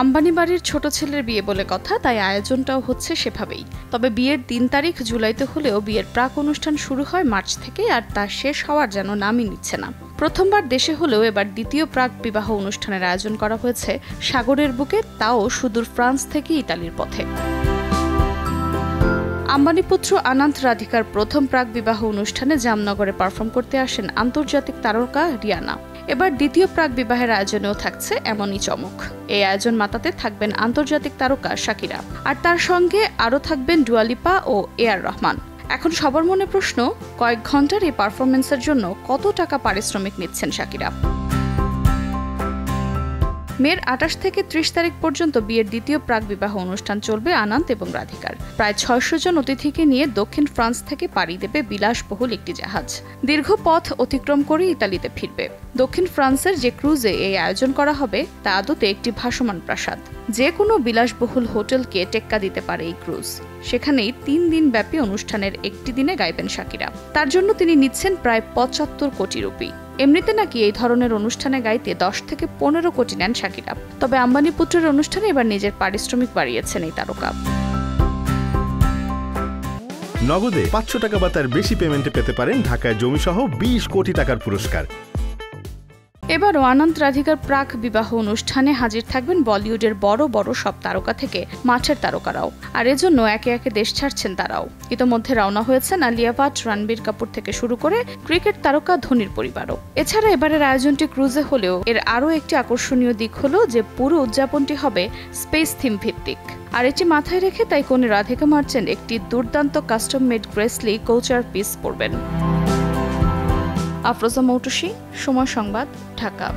আম্বানি বাড়ির ছোট ছেলের বিয়ে বলে কথা, তাই আয়োজনটাও হচ্ছে সেভাবেই। তবে বিয়ের ৩ তারিখ জুলাইতে হলেও বিয়ের প্রাক অনুষ্ঠান শুরু হয় মার্চ থেকে, আর তা শেষ হওয়ার যেন নামই নিচ্ছে না। প্রথমবার দেশে হলেও এবার দ্বিতীয় প্রাক বিবাহ অনুষ্ঠানের আয়োজন করা হয়েছে সাগরের বুকে, তাও সুদূর ফ্রান্স থেকে ইতালির পথে। আম্বানি পুত্র আনন্ত রাধিকার প্রথম প্রাক বিবাহ অনুষ্ঠানে জামনগরে পারফর্ম করতে আসেন আন্তর্জাতিক তারকা রিয়ানা। এবার দ্বিতীয় প্রাক বিবাহের আয়োজনেও থাকছে এমনই চমক। এই আয়োজন মাতাতে থাকবেন আন্তর্জাতিক তারকা শাকিরা, আর তার সঙ্গে আরও থাকবেন ডুয়া লিপা ও এআর রহমান। এখন সবার মনে প্রশ্ন, কয়েক ঘন্টার এই পারফরমেন্সের জন্য কত টাকা পারিশ্রমিক নিচ্ছেন শাকিরা? মের ২৮ থেকে ৩০ তারিখ পর্যন্ত বিয়ের দ্বিতীয় প্রাক বিবাহ অনুষ্ঠান চলবে আনন্ত এবং রাধিকার। প্রায় ৬০০ জন অতিথিকে নিয়ে দক্ষিণ ফ্রান্স থেকে পাড়ি দেবে বিলাসবহুল একটি জাহাজ। দীর্ঘ পথ অতিক্রম করে ইতালিতে ফিরবে। দক্ষিণ ফ্রান্সের যে ক্রুজে এই আয়োজন করা হবে তা আদতে একটি ভাসমান প্রাসাদ। যে কোনো বিলাসবহুল হোটেলকে টেক্কা দিতে পারে এই ক্রুজ। সেখানেই ৩ দিন ব্যাপী অনুষ্ঠানের একটি দিনে গাইবেন শাকিরা। তার জন্য তিনি নিচ্ছেন প্রায় ৭৫ কোটি রুপি। এমনিতে নাকি এই ধরনের অনুষ্ঠানে গাইতে ১০ থেকে ১৫ কোটি নেন শাকিরা। তবে আম্বানি পুত্রের অনুষ্ঠানে এবার নিজের পারিশ্রমিক বাড়িয়েছেন এই তারকা। নগদে ৫০০ টাকা বা তার বেশি পেমেন্টে পেতে পারেন ঢাকায় জমিসহ ২০ কোটি টাকার পুরস্কার। এবারও আনন্ত রাধিকার প্রাক বিবাহ অনুষ্ঠানে হাজির থাকবেন বলিউডের বড় বড় সব তারকা থেকে মাঠের তারকারাও, আর এজন্য একে একে দেশ ছাড়ছেন তারাও। ইতোমধ্যে রওনা হয়েছেন আলিয়া ভাট, রণবীর কাপুর থেকে শুরু করে ক্রিকেট তারকা ধোনির পরিবারও। এছাড়া এবারের আয়োজনটি ক্রুজে হলেও এর আরও একটি আকর্ষণীয় দিক হলো যে পুরো উদযাপনটি হবে স্পেস থিম ভিত্তিক। আর এটি মাথায় রেখে তাই কনে রাধিকা মার্চেন্ট একটি দুর্দান্ত কাস্টম মেড গ্রেসলি কোচার পিস পরবেন। আফরোজা মৌটুসী, সময় সংবাদ, ঢাকা।